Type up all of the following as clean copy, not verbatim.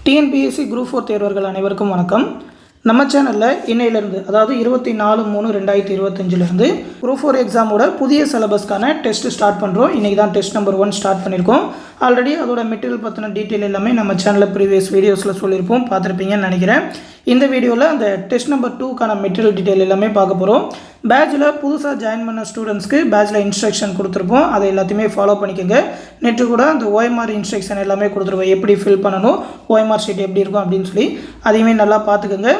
TNPSC group 4 தேர்வர்கள் அனைவருக்கும் வணக்கம். நம்ம சேனலில் இன்னையிலேருந்து அதாவது 24/3/2025 குரூப் 4 எக்ஸாமோட புதிய சிலபஸ்க்கான டெஸ்ட் ஸ்டார்ட் பண்ணுறோம். இன்றைக்கி தான் டெஸ்ட் நம்பர் 1 ஸ்டார்ட் பண்ணியிருக்கோம். ஆல்ரெடி அதோட மெட்டீரியல் பற்றின டீட்டெயில் எல்லாமே நம்ம சேனலில் ப்ரீவியஸ் வீடியோஸில் சொல்லியிருப்போம், பார்த்துருப்பீங்கன்னு நினைக்கிறேன். இந்த வீடியோவில் அந்த டெஸ்ட் நம்பர் 2க்கான மெட்டீரியல் டீட்டெயில் எல்லாமே பார்க்க போகிறோம். பேட்சில் புதுசாக ஜாயின் பண்ண ஸ்டூடெண்ட்ஸ்க்கு பேட்சில் இன்ஸ்ட்ரக்ஷன் கொடுத்துருப்போம், அதை எல்லாத்தையுமே ஃபாலோ பண்ணிக்கோங்க. நேற்று கூட அந்த ஓஎம்ஆர் இன்ஸ்ட்ரக்ஷன் எல்லாமே கொடுத்துருவோம், எப்படி ஃபில் பண்ணணும், ஓஎம்ஆர் ஷீட் எப்படி இருக்கும் அப்படின்னு சொல்லி அதையுமே நல்லா பார்த்துக்கோங்க.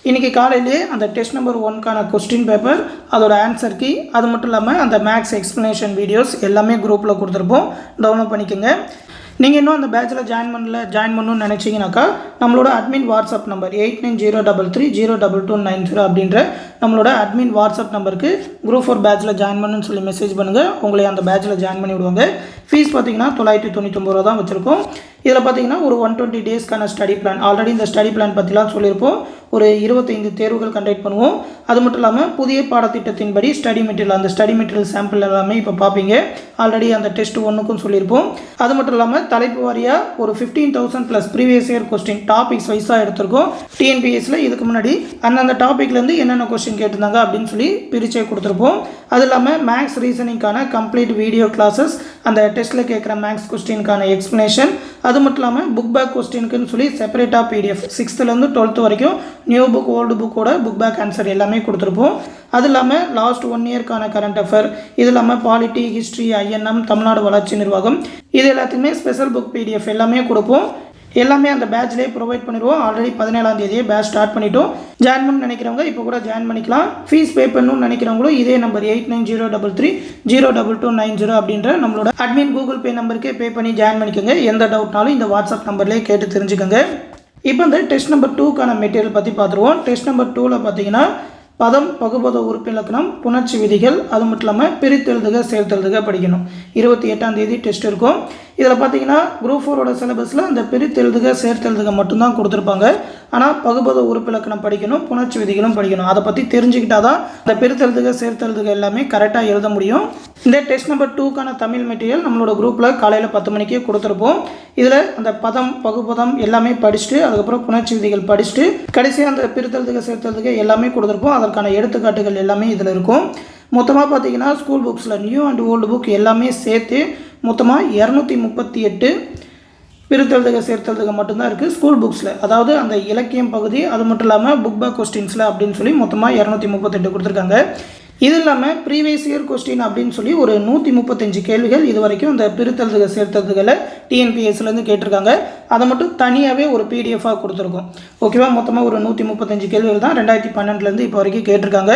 இன்றைக்கி காலையிலேயே அந்த டெஸ்ட் நம்பர் 1க்கான கொஸ்டின் பேப்பர், அதோட ஆன்சர் கீ, அது மட்டும் இல்லாமல் அந்த மேக்ஸ் எக்ஸ்ப்ளனேஷன் வீடியோஸ் எல்லாமே குரூப்பில் கொடுத்துருப்போம், டவுன்லோட் பண்ணிக்கோங்க. நீங்கள் இன்னும் அந்த பேட்சில் ஜாயின் பண்ணணும்னு நினச்சிங்கனாக்கா நம்மளோட அட்மின் வாட்ஸ்அப் நம்பர் 8903302290 அப்படின்ற நம்மளோட அட்மின் வாட்ஸ்அப் நம்பருக்கு குரூப் 4 பேட்சில் ஜாயின் பண்ணுன்னு சொல்லி மெசேஜ் பண்ணுங்கள். உங்களை அந்த பேட்சில் ஜாயின் பண்ணி விடுவாங்க. ஃபீஸ் பார்த்தீங்கன்னா 999 ரூபா தான் வச்சுருக்கோம். இதில் பார்த்தீங்கன்னா ஒரு 120 டேஸ்க்கான ஸ்டடி பிளான், ஆல்ரெடி இந்த ஸ்டடி பிளான் பற்றிலாம் சொல்லியிருப்போம். ஒரு 25 தேர்வுகள் கண்டக்ட் பண்ணுவோம். அது மட்டும் இல்லாமல் புதிய பாடத்திட்டத்தின்படி ஸ்டடி மெட்டீரியல், அந்த ஸ்டடி மெட்டீரியல் சாம்பிள் எல்லாமே இப்போ பார்ப்பீங்க. ஆல்ரெடி அந்த டெஸ்ட் 1க்கும் சொல்லியிருப்போம். அது மட்டும் இல்லாமல் தலைப்பு வாரியாக ஒரு 15,000 plus previous year question topics வைஸாக எடுத்திருக்கோம். டிஎன்பிஎஸ்சியில் இதுக்கு முன்னாடி அந்தந்த டாப்பிக்லேருந்து என்னென்ன கொஸ்டின் கேட்டிருந்தாங்க அப்படின்னு சொல்லி பிரிச்சே கொடுத்துருப்போம். அது இல்லாமல் மேக்ஸ் ரீசனிங்கான கம்ப்ளீட் வீடியோ கிளாஸஸ், அந்த டெஸ்ட்டில் கேட்குற மேக்ஸ் கொஸ்டினுக்கான எக்ஸ்ப்ளனேஷன், அது மட்டும் இல்லாமல் புக் பேக் கொஸ்டினுக்குன்னு சொல்லி செப்பரேட்டாக பிடிஎஃப் 6th-லேருந்து 12th வரைக்கும் நியூ புக் ஓல்டு புக்கோட புக் பேக் ஆன்சர் எல்லாமே கொடுத்துருப்போம். அது இல்லாமல் லாஸ்ட் 1 இயர்க்கான கரண்ட் அஃபேர், இது இல்லாமல் பாலிட்டி, ஹிஸ்ட்ரி, ஐஎன்எம், தமிழ்நாடு வளர்ச்சி நிர்வாகம், இது எல்லாத்துக்குமே ஸ்பெஷல் புக் பிடிஎஃப் எல்லாமே கொடுப்போம். எல்லாமே அந்த பேட்ச்லேயே ப்ரொவைட் பண்ணிடுவோம். ஆல்ரெடி 17ஆம் தேதியே பேட்ச் ஸ்டார்ட் பண்ணிட்டோம். ஜாயின் பண்ண நினைக்கிறவங்க இப்போ கூட ஜாயின் பண்ணிக்கலாம். ஃபீஸ் பே பண்ணணும்னு நினைக்கிறவங்களும் இதே நம்பர் 8903302290 அப்படின்ற நம்மளோட அட்மின் கூகுள் பே நம்பருக்கே பே பண்ணி ஜாயின் பண்ணிக்கோங்க. எந்த டவுட்னாலும் இந்த வாட்ஸ்அப் நம்பர்லேயே கேட்டு தெரிஞ்சுக்கோங்க. இப்போ இந்த டெஸ்ட் நம்பர் 2க்கான மெட்டீரியல் பற்றி பார்த்துருவோம். டெஸ்ட் நம்பர் 2ல் பார்த்தீங்கன்னா பதம், பகுபத உறுப்பிலக்கணம், புணர்ச்சி விதிகள், அது மட்டும் இல்லாமல் பிரித்தெழுதுக சேர்த்தெழுதுக படிக்கணும். 28ஆம் தேதி டெஸ்ட் இருக்கும். இதில் பார்த்தீங்கன்னா குரூப் 4ஓட சிலபஸில் அந்த பிரித்தெழுதுக சேர்த்தெழுதுக மட்டும்தான் கொடுத்துருப்பாங்க. ஆனால் பகுபத உறுப்பிலக்கணம் படிக்கணும், புணர்ச்சி விதிகளும் படிக்கணும். அதை பற்றி தெரிஞ்சுக்கிட்டா தான் இந்த பிரித்தெழுதுக சேர்த்தெழுதுக எல்லாமே கரெக்டாக எழுத முடியும். இந்த டெஸ்ட் நம்பர் 2க்கான தமிழ் மெட்டீரியல் நம்மளோட குரூப்பில் காலையில் 10 மணிக்கே கொடுத்துருப்போம். இதில் அந்த பதம், பகுபதம் எல்லாமே படிச்சுட்டு, அதுக்கப்புறம் புணர்ச்சி விதிகள் படிச்சுட்டு, கடைசியாக அந்த பிரித்தெழுதுக சேர்த்தெழுதுக எல்லாமே கொடுத்துருப்போம். அதற்கான எடுத்துக்காட்டுகள் எல்லாமே இதில் இருக்கும். மொத்தமாக பார்த்தீங்கன்னா ஸ்கூல் புக்ஸில் நியூ அண்ட் ஓல்டு புக் எல்லாமே சேர்த்து மொத்தமாக 238 பிரித்தெழுதுக சேர்த்தெழுதுக மட்டும்தான் இருக்குது ஸ்கூல் புக்ஸில். அதாவது அந்த இலக்கியம் பகுதி, அது மட்டும் இல்லாமல் புக் பேக் கொஸ்டின்ஸில் அப்படின்னு சொல்லி மொத்தமாக 238 கொடுத்துருக்காங்க. இது இல்லாமல் ப்ரீவியஸ் இயர் கொஸ்டின் அப்படின்னு சொல்லி ஒரு 135 கேள்விகள் இது வரைக்கும் இந்த பிரித்தெழுதுக சேர்த்தெழுதுகளை டிஎன்பிஎஸ்சிலேருந்து கேட்டிருக்காங்க. அதை மட்டும் தனியாகவே ஒரு பிடிஎஃபாக கொடுத்துருக்கோம். ஓகேவா, மொத்தமாக ஒரு 135 கேள்விகள் தான் 2012லேருந்து இப்போ வரைக்கும் கேட்டிருக்காங்க.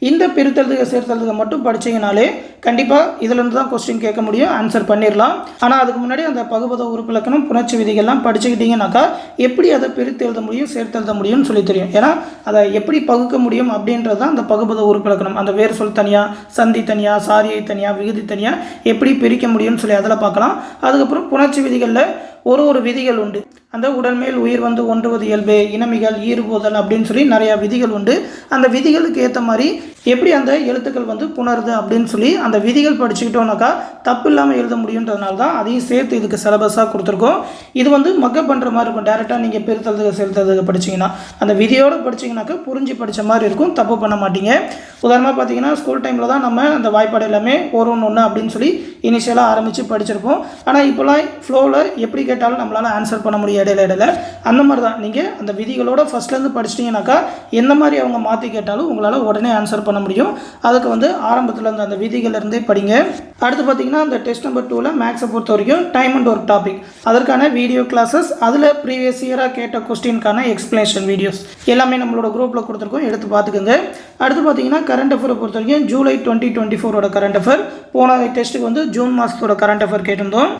இந்த பிரித்தெழுதுக சேர்த்தெழுதுக மட்டும் படிச்சிங்கனாலே கண்டிப்பாக இதிலேருந்து தான் கொஸ்டின் கேட்க முடியும், ஆன்சர் பண்ணிடலாம். ஆனால் அதுக்கு முன்னாடி அந்த பகுபத உறுப்பிலக்கணம், புணர்ச்சி விதிகள்லாம் படிச்சுக்கிட்டிங்கனாக்கா எப்படி அதை பிரித்து எழுத முடியும், சேர்த்து எழுத முடியும்னு சொல்லி தெரியும். ஏன்னா அதை எப்படி பகுக்க முடியும் அப்படின்றது தான் அந்த பகுபத உறுப்பிலக்கணம். அந்த வேறு சொல் தனியாக, சந்தி தனியாக, சாரியை தனியாக, விகுதி தனியாக எப்படி பிரிக்க முடியும்னு சொல்லி அதில் பார்க்கலாம். அதுக்கப்புறம் புணர்ச்சி விதிகளில் ஒரு விதிகள் உண்டு. அந்த உடல்மேல் உயிர் வந்து ஒன்றுவது இயல்பு, இனமிகள், ஈறுபோதல் அப்படின்னு சொல்லி நிறையா விதிகள் உண்டு. அந்த விதிகளுக்கு ஏற்ற மாதிரி எப்படி அந்த எழுத்துக்கள் வந்து புணருது அப்படின்னு சொல்லி அந்த விதிகள் படிச்சுக்கிட்டோம்னாக்கா தப்பு இல்லாமல் எழுத முடியுன்றதுனால தான் அதையும் சேர்த்து இதுக்கு சிலபஸாக கொடுத்துருக்கோம். இது வந்து மக்கப் பண்ணுற மாதிரி இருக்கும். டேரெக்டாக நீங்கள் பிரித்தெழுதுக சேர்த்தெழுதுக படிச்சிங்கன்னா அந்த விதியோடு படிச்சிங்கனாக்கா புரிஞ்சு படித்த மாதிரி இருக்கும், தப்பு பண்ண மாட்டீங்க. உதாரணமாக பார்த்தீங்கன்னா ஸ்கூல் டைமில் தான் நம்ம அந்த வாய்ப்பாடு எல்லாமே 1 அப்படின்னு சொல்லி இனிஷியலாக ஆரம்பித்து படிச்சிருப்போம். ஆனால் இப்போலாம் ஃப்ளோவில் எப்படி கேட்டாலும் நம்மளால் ஆன்சர் பண்ண முடியும் இடையில. அந்த மாதிரி தான் நீங்கள் அந்த விதிகளோட ஃபஸ்ட்லேருந்து படிச்சிட்டிங்கனாக்கா எந்த மாதிரி அவங்க மாற்றி கேட்டாலும் உங்களால் உடனே ஆன்சர் பண்ண முடியும். அதுக்கு வந்து ஆரம்பத்தில் இருந்து அந்த விதிகளிலிருந்தே படிங்க. அடுத்து பார்த்தீங்கன்னா அந்த டெஸ்ட் நம்பர் 2ல் மேக்ஸை பொறுத்த வரைக்கும் டைம் அண்ட் ஒர்க் டாபிக், அதற்கான வீடியோ கிளாஸஸ், அதில் ப்ரீவியஸ் இயராக கேட்ட கொஸ்டினுக்கான எக்ஸ்ப்ளனேஷன் வீடியோஸ் எல்லாமே நம்மளோட குரூப்பில் கொடுத்துருக்கோம், எடுத்து பார்த்துக்கோங்க. அடுத்து பார்த்தீங்கன்னா கரண்ட் அஃபேரை பொறுத்த வரைக்கும் ஜூலை 2024ஓட கரண்ட் அஃபேர், போன டெஸ்ட்டுக்கு வந்து ஜூன் மாதத்தோட கரண்ட் அஃபேர் கேட்டிருந்தோம்.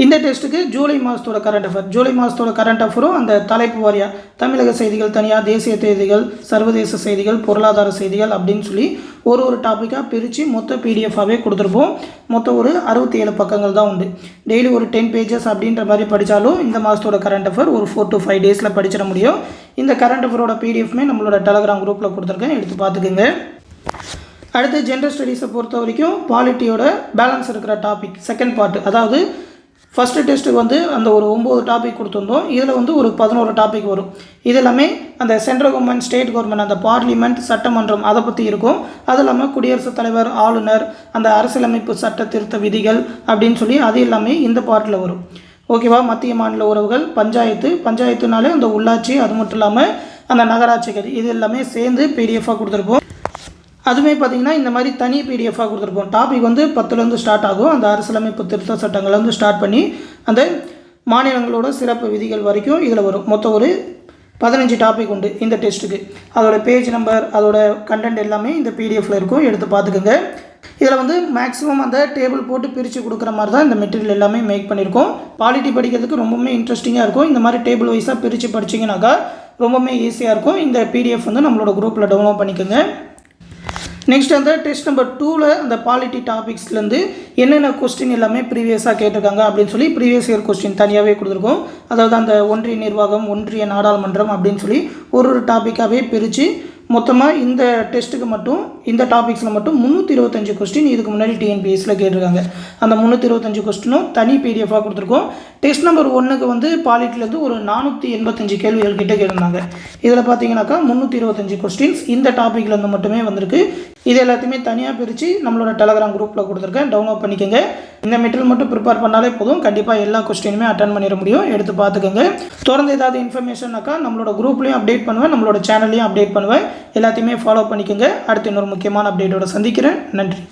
இந்த டெஸ்ட்டுக்கு ஜூலை மாதத்தோட கரண்ட் அஃபேர், ஜூலை மாதத்தோட கரண்ட் அஃபேரும் அந்த தலைப்பு வாரியாக தமிழக செய்திகள் தனியாக, தேசிய செய்திகள், சர்வதேச செய்திகள், பொருளாதார செய்திகள் அப்படின்னு சொல்லி ஒரு டாப்பிக்காக பிரித்து மொத்த பிடிஎஃபாகவே கொடுத்துருப்போம். மொத்தம் ஒரு 67 பக்கங்கள் தான் உண்டு. டெய்லி ஒரு 10 பேஜஸ் அப்படின்ற மாதிரி படித்தாலும் இந்த மாதத்தோட கரண்ட் அஃபேர் ஒரு 4 to 5 டேஸில் படிச்சிட முடியும். இந்த கரண்ட் அஃபேரோட பிடிஎஃப்மே நம்மளோட டெலகிராம் குரூப்பில் கொடுத்துருக்கேன், எடுத்து பார்த்துக்குங்க. அடுத்து ஜென்ரல் ஸ்டடீஸை பொறுத்த வரைக்கும் பாலிட்டியோட பேலன்ஸ் இருக்கிற டாபிக் செகண்ட் பார்ட், அதாவது ஃபஸ்ட்டு டெஸ்ட்டுக்கு வந்து அந்த ஒரு 9 டாபிக் கொடுத்துருந்தோம். இதில் வந்து ஒரு 11 டாபிக் வரும். இது எல்லாமே அந்த சென்ட்ரல் கவர்மெண்ட், ஸ்டேட் கவர்மெண்ட், அந்த பார்லிமெண்ட், சட்டமன்றம் அதை பற்றி இருக்கும். அது இல்லாமல் குடியரசுத் தலைவர், ஆளுநர், அந்த அரசியலமைப்பு சட்ட திருத்த விதிகள் அப்படின்னு சொல்லி அது எல்லாமே இந்த பார்ட்டில் வரும். ஓகேவா? மத்திய மாநில உறவுகள், பஞ்சாயத்துனாலே அந்த உள்ளாட்சி, அது மட்டும் இல்லாமல் அந்த நகராட்சிகள், இது எல்லாமே சேர்ந்து பிடிஎஃபாக கொடுத்துருப்போம். அதுவுமே பார்த்திங்கன்னா இந்த மாதிரி தனி பிடிஎஃபாக கொடுத்துருப்போம். டாபிக் வந்து 10லேருந்து ஸ்டார்ட் ஆகும். அந்த அரசியலமைப்பு திருத்த சட்டங்கள்லேருந்து ஸ்டார்ட் பண்ணி அந்த மாநிலங்களோட சிறப்பு விதிகள் வரைக்கும் இதில் வரும். மொத்தம் ஒரு 15 டாபிக் உண்டு இந்த டெஸ்ட்டுக்கு. அதோட பேஜ் நம்பர், அதோட கண்டென்ட் எல்லாமே இந்த பிடிஎஃப்பில் இருக்கும், எடுத்து பார்த்துக்கோங்க. இதில் வந்து மேக்ஸிமம் அந்த டேபிள் போட்டு பிரித்து கொடுக்குற மாதிரி தான் இந்த மெட்டீரியல் எல்லாமே மேக் பண்ணியிருக்கோம். பாலிட்டி படிக்கிறதுக்கு ரொம்பவுமே இன்ட்ரெஸ்டிங்காக இருக்கும். இந்த மாதிரி டேபிள் வைஸாக பிரித்து படிச்சிங்கனாக்கா ரொம்பவுமே ஈஸியாக இருக்கும். இந்த பிடிஎஃப் வந்து நம்மளோட குரூப்பில் டவுன்லோட் பண்ணிக்கோங்க. நெக்ஸ்ட் அந்த டெஸ்ட் நம்பர் 2ல் அந்த பாலிட்டி டாபிக்ஸ்லேருந்து என்னென்ன கொஸ்டின் எல்லாமே ப்ரீவியஸாக கேட்டிருக்காங்க அப்படின்னு சொல்லி ப்ரீவியஸ் இயர் கொஸ்டின் தனியாகவே கொடுத்துருக்கோம். அதாவது அந்த ஒன்றிய நிர்வாகம், ஒன்றிய நாடாளுமன்றம் அப்படின்னு சொல்லி ஒரு டாப்பிக்காகவே பிரித்து மொத்தமாக இந்த டெஸ்ட்டுக்கு மட்டும் இந்த டாபிக்ஸில் மட்டும் 325 கொஸ்டின் இதுக்கு முன்னாடி டிஎன்பிஎஸ்சியில் கேட்டிருக்காங்க. அந்த 325 கொஸ்டினும் தனி பிடிஎஃபாக கொடுத்துருக்கோம். டெஸ்ட் நம்பர் 1க்கு வந்து பாலிட்டிலேருந்து ஒரு 485 கேள்விகள் கிட்ட கேட்டிருந்தாங்க. இதில் பார்த்தீங்கன்னாக்கா 325 கொஸ்டின்ஸ் இந்த டாப்பிக்லேருந்து மட்டுமே வந்திருக்கு. இது எல்லாத்தையுமே தனியாக பிரித்து நம்மளோட டெலகிராம் குரூப்பில் கொடுத்துருக்கேன், டவுன்லோட் பண்ணிக்கோங்க. இந்த மெட்டீரியல் மட்டும் ப்ரிப்பேர் பண்ணாலே போதும், கண்டிப்பாக எல்லா கொஸ்டினுமே அட்டன் பண்ணிட முடியும். எடுத்து பார்த்துக்கோங்க. தொடர்ந்து ஏதாவது இன்ஃபர்மேஷன்னாக்கா நம்மளோட குரூப்லேயும் அப்டேட் பண்ணுவேன், நம்மளோட சேனல்லையும் அப்டேட் பண்ணுவேன். எல்லாத்தையுமே ஃபாலோ பண்ணிக்கோங்க. அடுத்து இன்னொரு முக்கியமான அப்டேட்டோட சந்திக்கிறேன். நன்றி.